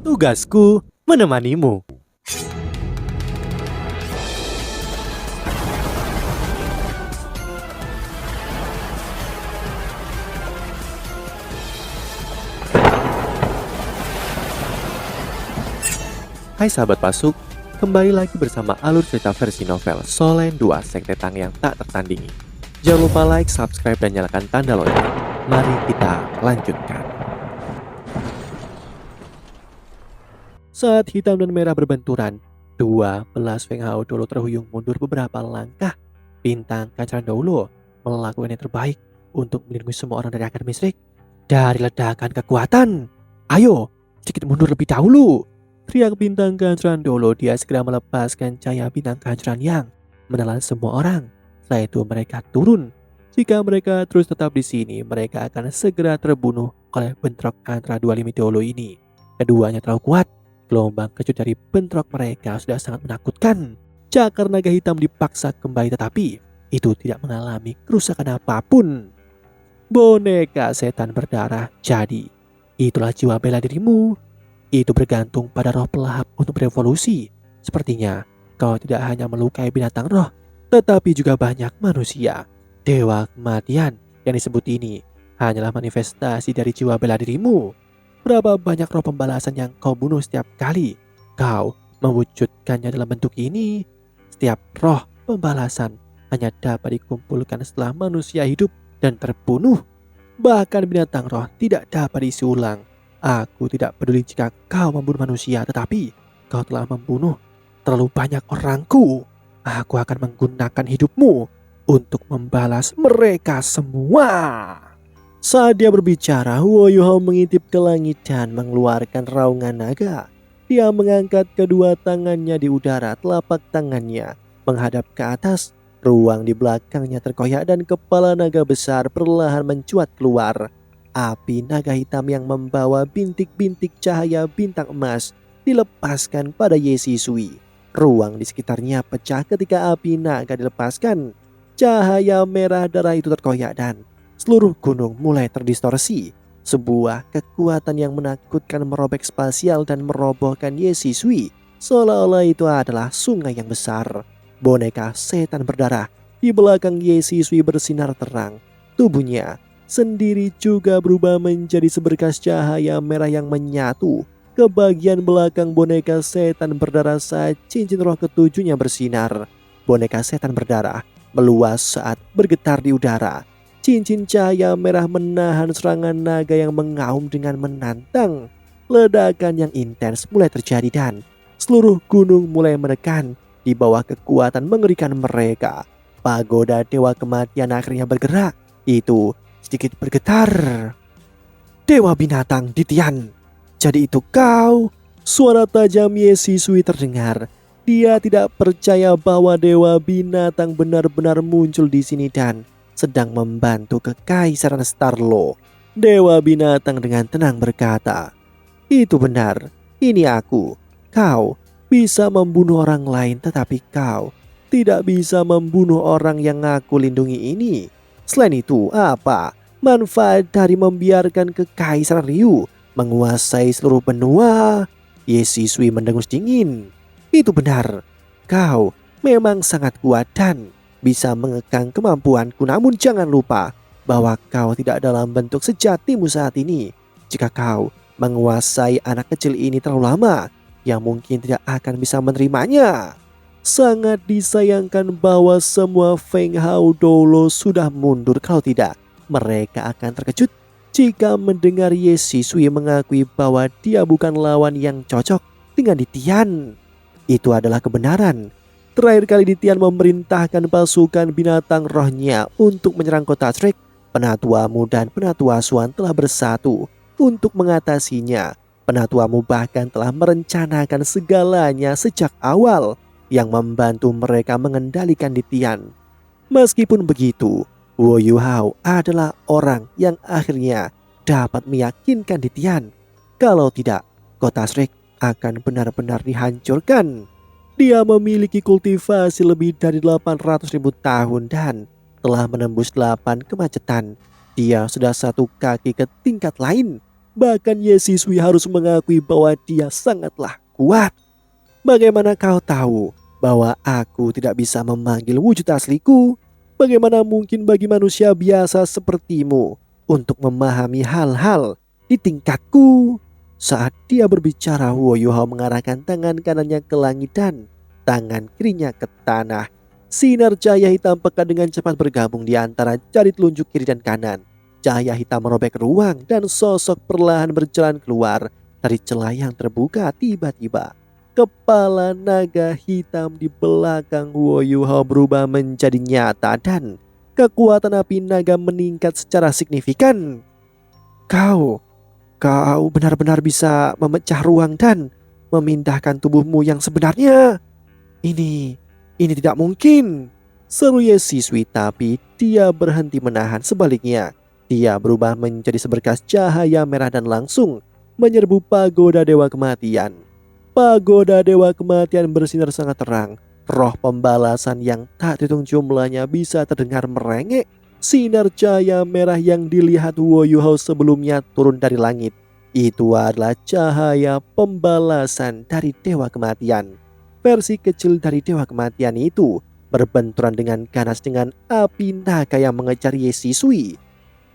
Tugasku menemanimu. Hai sahabat Pasuk, kembali lagi bersama alur cerita versi novel Solen 2 Sekte Tang yang tak tertandingi. Jangan lupa like, subscribe, dan nyalakan tanda lonceng. Mari kita lanjutkan. Saat hitam dan merah berbenturan, 12 Feng Hao Dolo terhuyung mundur beberapa langkah. Bintang Kancran Dolo melakukan yang terbaik untuk melindungi semua orang dari akar misrik dari ledakan kekuatan. Ayo, sedikit mundur lebih dahulu. Teriak Bintang Kancran Dolo. Dia segera melepaskan cahaya Bintang Kancran yang menelan semua orang. Setelah itu mereka turun. Jika mereka terus tetap di sini, mereka akan segera terbunuh oleh bentrok antara dua limit Dolo ini. Keduanya terlalu kuat. Gelombang kejut dari bentrok mereka sudah sangat menakutkan. Cakar naga hitam dipaksa kembali, tetapi itu tidak mengalami kerusakan apapun. Boneka setan berdarah jadi. Itulah jiwa bela dirimu. Itu bergantung pada roh pelahap untuk berevolusi. Sepertinya kau tidak hanya melukai binatang roh, tetapi juga banyak manusia. Dewa kematian yang disebut ini hanyalah manifestasi dari jiwa bela dirimu. Berapa banyak roh pembalasan yang kau bunuh setiap kali kau mewujudkannya dalam bentuk ini? Setiap roh pembalasan hanya dapat dikumpulkan setelah manusia hidup dan terbunuh. Bahkan binatang roh tidak dapat diisi ulang. Aku tidak peduli jika kau membunuh manusia, tetapi kau telah membunuh terlalu banyak orangku. Aku akan menggunakan hidupmu untuk membalas mereka semua. Saat dia berbicara, Wo Yuhao mengintip ke langit dan mengeluarkan raungan naga. Dia mengangkat kedua tangannya di udara, telapak tangannya menghadap ke atas. Ruang di belakangnya terkoyak dan kepala naga besar perlahan mencuat keluar. Api naga hitam yang membawa bintik-bintik cahaya bintang emas dilepaskan pada Ye Sisui. Ruang di sekitarnya pecah ketika api naga dilepaskan. Cahaya merah darah itu terkoyak dan seluruh gunung mulai terdistorsi. Sebuah kekuatan yang menakutkan merobek spasial dan merobohkan Ye Sisui. Seolah-olah itu adalah sungai yang besar. Boneka setan berdarah di belakang Ye Sisui bersinar terang. Tubuhnya sendiri juga berubah menjadi seberkas cahaya merah yang menyatu ke bagian belakang boneka setan berdarah saat cincin roh ketujuhnya bersinar. Boneka setan berdarah meluas saat bergetar di udara. Cincin cahaya merah menahan serangan naga yang mengaum dengan menantang. Ledakan yang intens mulai terjadi dan seluruh gunung mulai menekan di bawah kekuatan mengerikan mereka. Pagoda Dewa Kematian akhirnya bergerak. Itu sedikit bergetar. Dewa binatang Ditian, jadi itu kau? Suara tajam Ye Sisui terdengar. Dia tidak percaya bahwa dewa binatang benar-benar muncul di sini dan sedang membantu kekaisaran Starlo. Dewa binatang dengan tenang berkata, "Itu benar, ini aku. Kau bisa membunuh orang lain, tetapi kau tidak bisa membunuh orang yang aku lindungi ini. Selain itu, apa manfaat dari membiarkan kekaisaran Ryu menguasai seluruh benua?" Ye Sisui mendengus dingin. "Itu benar, kau memang sangat kuat dan bisa mengekang kemampuanku, namun jangan lupa bahwa kau tidak dalam bentuk sejatimu saat ini. Jika kau menguasai anak kecil ini terlalu lama, yang mungkin tidak akan bisa menerimanya." Sangat disayangkan bahwa semua Feng Hao Dolo sudah mundur. Kalau tidak, mereka akan terkejut jika mendengar Ye Sisui mengakui bahwa dia bukan lawan yang cocok dengan Ditian. Itu adalah kebenaran. Terakhir kali Ditian memerintahkan pasukan binatang rohnya untuk menyerang kota Shrek, Penatuamu dan Penatua Swan telah bersatu untuk mengatasinya. Penatuamu bahkan telah merencanakan segalanya sejak awal yang membantu mereka mengendalikan Ditian. Meskipun begitu, Wo Yuhao adalah orang yang akhirnya dapat meyakinkan Ditian. Kalau tidak, kota Shrek akan benar-benar dihancurkan. Dia memiliki kultivasi lebih dari 800.000 tahun dan telah menembus 8 kemacetan. Dia sudah satu kaki ke tingkat lain. Bahkan Ye Sisui harus mengakui bahwa dia sangatlah kuat. Bagaimana kau tahu bahwa aku tidak bisa memanggil wujud asliku? Bagaimana mungkin bagi manusia biasa sepertimu untuk memahami hal-hal di tingkatku? Saat dia berbicara, Huo Yuhao mengarahkan tangan kanannya ke langit dan tangan kirinya ke tanah. Sinar cahaya hitam pekat dengan cepat bergabung di antara jari telunjuk kiri dan kanan. Cahaya hitam merobek ruang dan sosok perlahan berjalan keluar dari celah yang terbuka. Tiba-tiba kepala naga hitam di belakang Huo Yuhao berubah menjadi nyata dan kekuatan api naga meningkat secara signifikan. Kau benar-benar bisa memecah ruang dan memindahkan tubuhmu yang sebenarnya. Ini tidak mungkin. Seru Ye Sisui, tapi dia berhenti menahan. Sebaliknya, dia berubah menjadi seberkas cahaya merah dan langsung menyerbu pagoda Dewa Kematian. Pagoda Dewa Kematian bersinar sangat terang. Roh pembalasan yang tak terhitung jumlahnya bisa terdengar merengek. Sinar cahaya merah yang dilihat Huo Yuhao sebelumnya turun dari langit. Itu adalah cahaya pembalasan dari Dewa Kematian. Versi kecil dari Dewa Kematian itu berbenturan dengan ganas dengan api naga yang mengejar Ye Sisui.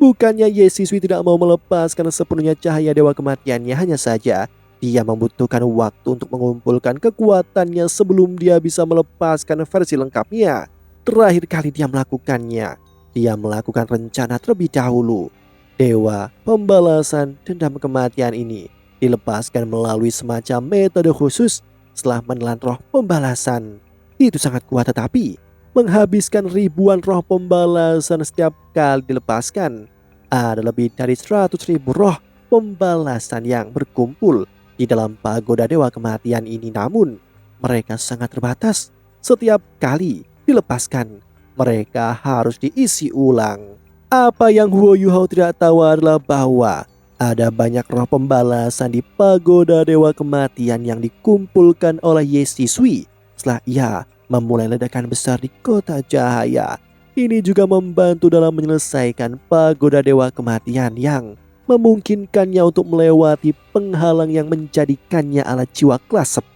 Bukannya Ye Sisui tidak mau melepaskan sepenuhnya cahaya Dewa Kematiannya, hanya saja dia membutuhkan waktu untuk mengumpulkan kekuatannya sebelum dia bisa melepaskan versi lengkapnya. Terakhir kali dia melakukannya, dia melakukan rencana terlebih dahulu. Dewa pembalasan dendam kematian ini dilepaskan melalui semacam metode khusus setelah menelan roh pembalasan. Itu sangat kuat, tetapi menghabiskan ribuan roh pembalasan setiap kali dilepaskan. Ada lebih dari 100.000 roh pembalasan yang berkumpul di dalam pagoda Dewa Kematian ini, namun mereka sangat terbatas. Setiap kali dilepaskan, mereka harus diisi ulang. Apa yang Huo Yuhao tidak tahu adalah bahwa ada banyak roh pembalasan di pagoda Dewa Kematian yang dikumpulkan oleh Ye Sisui setelah ia memulai ledakan besar di kota cahaya. Ini juga membantu dalam menyelesaikan pagoda Dewa Kematian yang memungkinkannya untuk melewati penghalang yang menjadikannya alat jiwa kelas 10.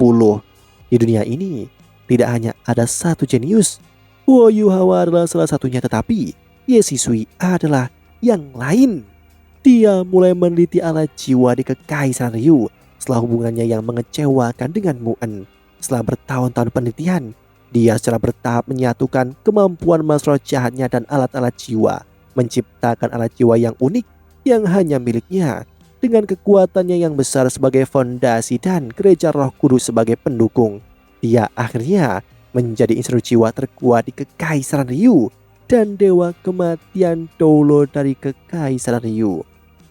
Di dunia ini tidak hanya ada satu jenius. Huo Yuhao adalah salah satunya, tetapi Ye Sisui adalah yang lain. Dia mulai meneliti alat jiwa di Kekaisaran Ryu setelah hubungannya yang mengecewakan dengan Mu'en. Setelah bertahun-tahun penelitian, dia secara bertahap menyatukan kemampuan mas roh jahatnya dan alat-alat jiwa, menciptakan alat jiwa yang unik yang hanya miliknya, dengan kekuatannya yang besar sebagai fondasi dan gereja Roh Kudus sebagai pendukung. Dia akhirnya menjadi insinyur jiwa terkuat di Kekaisaran Ryu dan Dewa Kematian Doulo dari Kekaisaran Ryu.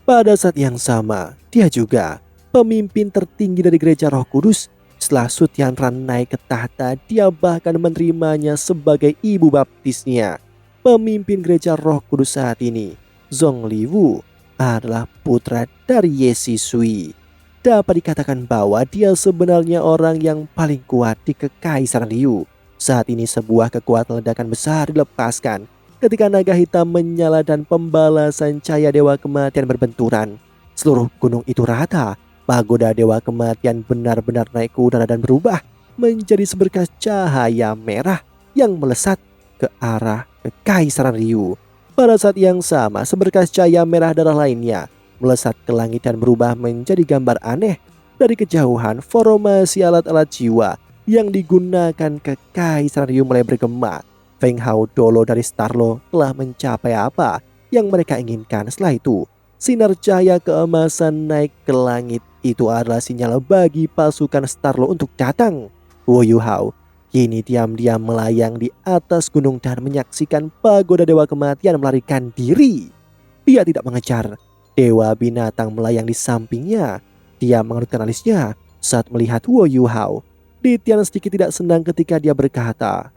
Pada saat yang sama, dia juga pemimpin tertinggi dari gereja Roh Kudus. Setelah Sutianran naik ke tahta, dia bahkan menerimanya sebagai ibu baptisnya. Pemimpin gereja Roh Kudus saat ini, Zhong Liwu, adalah putra dari Ye Sisui. Dapat dikatakan bahwa dia sebenarnya orang yang paling kuat di Kekaisaran Ryu. Saat ini sebuah kekuatan ledakan besar dilepaskan ketika naga hitam menyala dan pembalasan cahaya Dewa Kematian berbenturan. Seluruh gunung itu rata. Pagoda Dewa Kematian benar-benar naik ke udara dan berubah menjadi seberkas cahaya merah yang melesat ke arah Kekaisaran Ryu. Pada saat yang sama, seberkas cahaya merah darah lainnya melesat ke langit dan berubah menjadi gambar aneh. Dari kejauhan, formasi alat-alat jiwa yang digunakan Kekaisaran Ryu mulai bergema. Feng Hao Dolo dari Starlo telah mencapai apa yang mereka inginkan. Setelah itu, sinar cahaya keemasan naik ke langit. Itu adalah sinyal bagi pasukan Starlo untuk datang. Huo Yuhao kini diam-diam melayang di atas gunung dan menyaksikan pagoda Dewa Kematian melarikan diri. Dia tidak mengejar. Dewa binatang melayang di sampingnya. Dia mengerutkan alisnya saat melihat Huo Yuhao. Ditian sedikit tidak senang ketika dia berkata,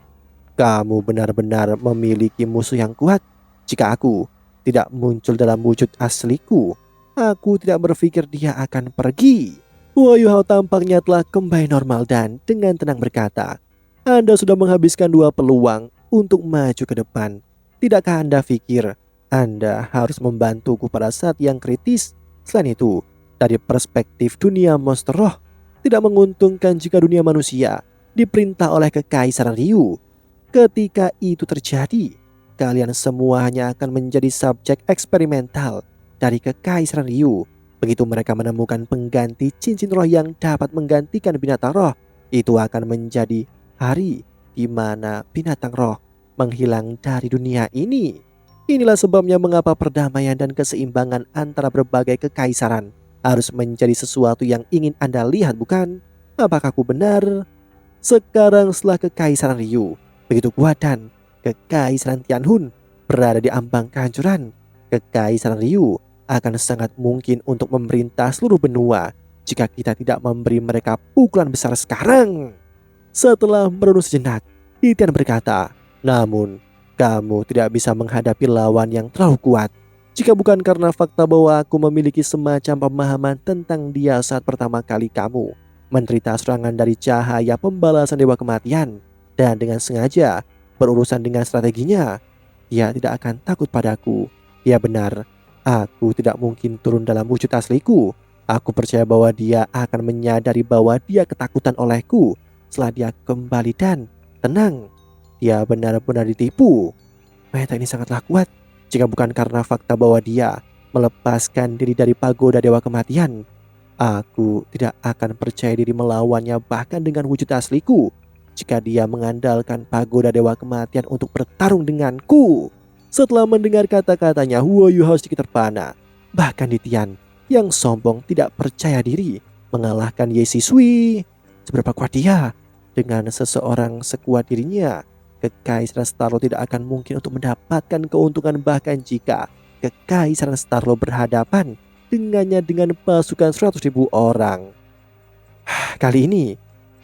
"Kamu benar-benar memiliki musuh yang kuat. Jika aku tidak muncul dalam wujud asliku, aku tidak berpikir dia akan pergi." Huo Yuhao tampaknya telah kembali normal dan dengan tenang berkata, "Anda sudah menghabiskan 2 peluang untuk maju ke depan. Tidakkah Anda pikir Anda harus membantuku pada saat yang kritis? Selain itu, Dari perspektif dunia monster roh, tidak menguntungkan jika dunia manusia diperintah oleh kekaisaran Ryu. Ketika itu terjadi, kalian semua hanya akan menjadi subjek eksperimental dari kekaisaran Ryu. Begitu mereka menemukan pengganti cincin roh yang dapat menggantikan binatang roh, itu akan menjadi hari di mana binatang roh menghilang dari dunia ini. Inilah sebabnya mengapa perdamaian dan keseimbangan antara berbagai kekaisaran harus menjadi sesuatu yang ingin Anda lihat, bukan? Apakah aku benar? Sekarang setelah kekaisaran Ryu begitu kuat dan kekaisaran Tianhun berada di ambang kehancuran, kekaisaran Ryu akan sangat mungkin untuk memerintah seluruh benua jika kita tidak memberi mereka pukulan besar sekarang. Setelah merenung sejenak, Tian berkata, namun kamu tidak bisa menghadapi lawan yang terlalu kuat jika bukan karena fakta bahwa aku memiliki semacam pemahaman tentang dia saat pertama kali kamu menderita serangan dari cahaya pembalasan dewa kematian, dan dengan sengaja berurusan dengan strateginya. Dia tidak akan takut padaku. Ya benar, aku tidak mungkin turun dalam wujud asliku. Aku percaya bahwa dia akan menyadari bahwa dia ketakutan olehku setelah dia kembali dan tenang. Dia benar-benar ditipu. Meta ini sangatlah kuat jika bukan karena fakta bahwa dia melepaskan diri dari pagoda dewa kematian. Aku tidak akan percaya diri melawannya bahkan dengan wujud asliku jika dia mengandalkan pagoda dewa kematian untuk bertarung denganku. Setelah mendengar kata-katanya, Huo Yuhao sedikit terpana. Bahkan Tian yang sombong tidak percaya diri mengalahkan Ye Sisui. Seberapa kuat dia? Dengan seseorang sekuat dirinya, Kekaisaran Starlo tidak akan mungkin untuk mendapatkan keuntungan bahkan jika Kekaisaran Starlo berhadapan dengannya dengan pasukan 100.000 orang. Kali ini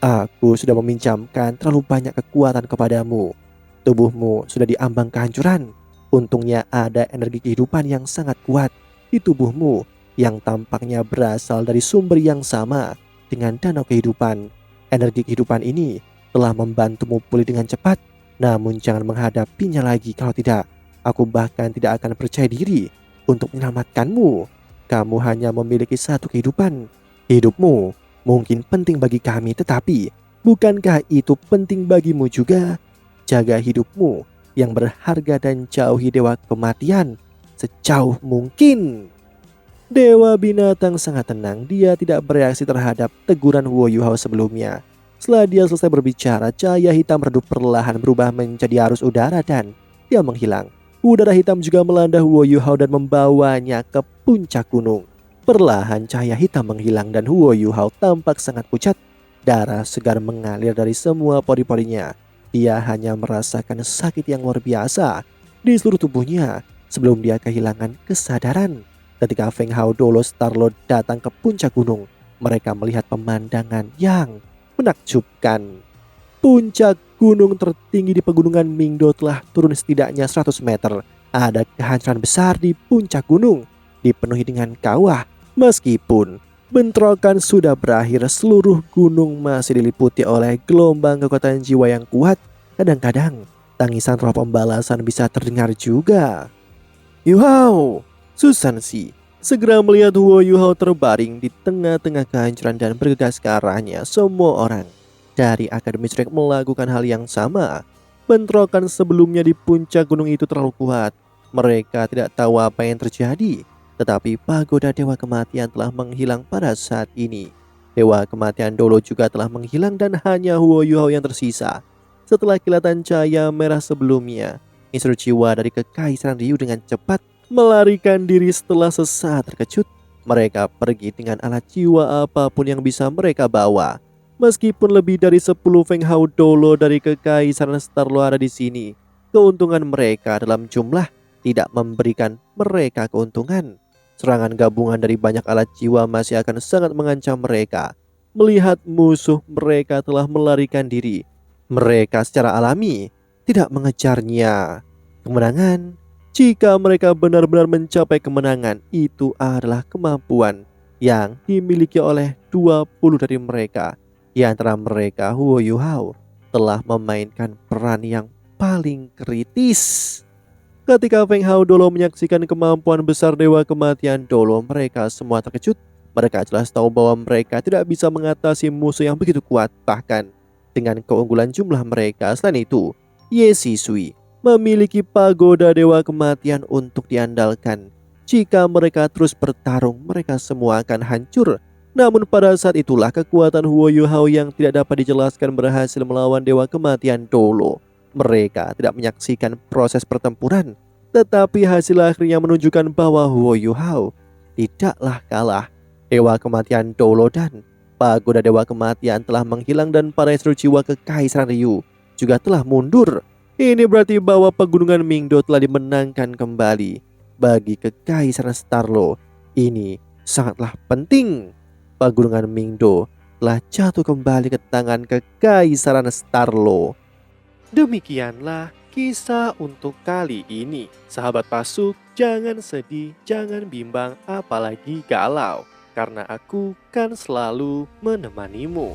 aku sudah meminjamkan terlalu banyak kekuatan kepadamu. Tubuhmu sudah diambang kehancuran. Untungnya ada energi kehidupan yang sangat kuat di tubuhmu yang tampaknya berasal dari sumber yang sama dengan danau kehidupan. Energi kehidupan ini telah membantumu pulih dengan cepat. Namun jangan menghadapinya lagi, kalau tidak aku bahkan tidak akan percaya diri untuk menyelamatkanmu. Kamu hanya memiliki satu kehidupan. Hidupmu mungkin penting bagi kami, tetapi bukankah itu penting bagimu juga? Jaga hidupmu yang berharga dan jauhi dewa kematian sejauh mungkin. Dewa binatang sangat tenang. Dia tidak bereaksi terhadap teguran Huo Yuhao sebelumnya. Setelah dia selesai berbicara, cahaya hitam redup perlahan berubah menjadi arus udara dan dia menghilang. Udara hitam juga melanda Huo Yuhao dan membawanya ke puncak gunung. Perlahan cahaya hitam menghilang dan Huo Yuhao tampak sangat pucat. Darah segar mengalir dari semua pori-porinya. Dia hanya merasakan sakit yang luar biasa di seluruh tubuhnya sebelum dia kehilangan kesadaran. Ketika Feng Hao Dolo Starlord datang ke puncak gunung, mereka melihat pemandangan yang menakjubkan. Puncak gunung tertinggi di pegunungan Mingdo telah turun setidaknya 100 meter. Ada kehancuran besar di puncak gunung, dipenuhi dengan kawah. Meskipun bentrokan sudah berakhir, seluruh gunung masih diliputi oleh gelombang kekuatan jiwa yang kuat. Kadang-kadang tangisan roh pembalasan bisa terdengar juga. Yuhao, Susansi segera melihat Huo Yuhao terbaring di tengah-tengah kehancuran dan bergegas ke arahnya. Semua orang dari Akademi Shrek melakukan hal yang sama. Bentrokan sebelumnya di puncak gunung itu terlalu kuat. Mereka tidak tahu apa yang terjadi. Tetapi pagoda Dewa Kematian telah menghilang pada saat ini. Dewa Kematian Dolo juga telah menghilang dan hanya Huo Yuhao yang tersisa. Setelah kilatan cahaya merah sebelumnya, instruktur jiwa dari Kekaisaran Ryu dengan cepat melarikan diri. Setelah sesaat terkejut, mereka pergi dengan alat jiwa apapun yang bisa mereka bawa. Meskipun lebih dari 10 Feng Hao Dolo dari Kekaisaran Starlo ada di sini, keuntungan mereka dalam jumlah tidak memberikan mereka keuntungan. Serangan gabungan dari banyak alat jiwa masih akan sangat mengancam mereka. Melihat musuh mereka telah melarikan diri, mereka secara alami tidak mengejarnya. Kemenangan, jika mereka benar-benar mencapai kemenangan, itu adalah kemampuan yang dimiliki oleh 20 dari mereka. Di antara mereka, Huo Yuhao telah memainkan peran yang paling kritis. Ketika Feng Hao Dolo menyaksikan kemampuan besar Dewa Kematian Dolo, mereka semua terkejut. Mereka jelas tahu bahwa mereka tidak bisa mengatasi musuh yang begitu kuat, bahkan dengan keunggulan jumlah mereka. Selain itu, Ye Sisui memiliki pagoda dewa kematian untuk diandalkan. Jika mereka terus bertarung, mereka semua akan hancur. Namun pada saat itulah kekuatan Huo Yuhao yang tidak dapat dijelaskan berhasil melawan dewa kematian Dolo. Mereka tidak menyaksikan proses pertempuran, tetapi hasil akhirnya menunjukkan bahwa Huo Yuhao tidaklah kalah. Dewa kematian Dolo dan pagoda dewa kematian telah menghilang dan para jiwa kekaisaran Ryu juga telah mundur. Ini berarti bahwa pegunungan Mingdo telah dimenangkan kembali. Bagi kekaisaran Starlo, ini sangatlah penting. Pegunungan Mingdo telah jatuh kembali ke tangan kekaisaran Starlo. Demikianlah kisah untuk kali ini. Sahabat Pasuk, jangan sedih, jangan bimbang, apalagi galau. Karena aku kan selalu menemanimu.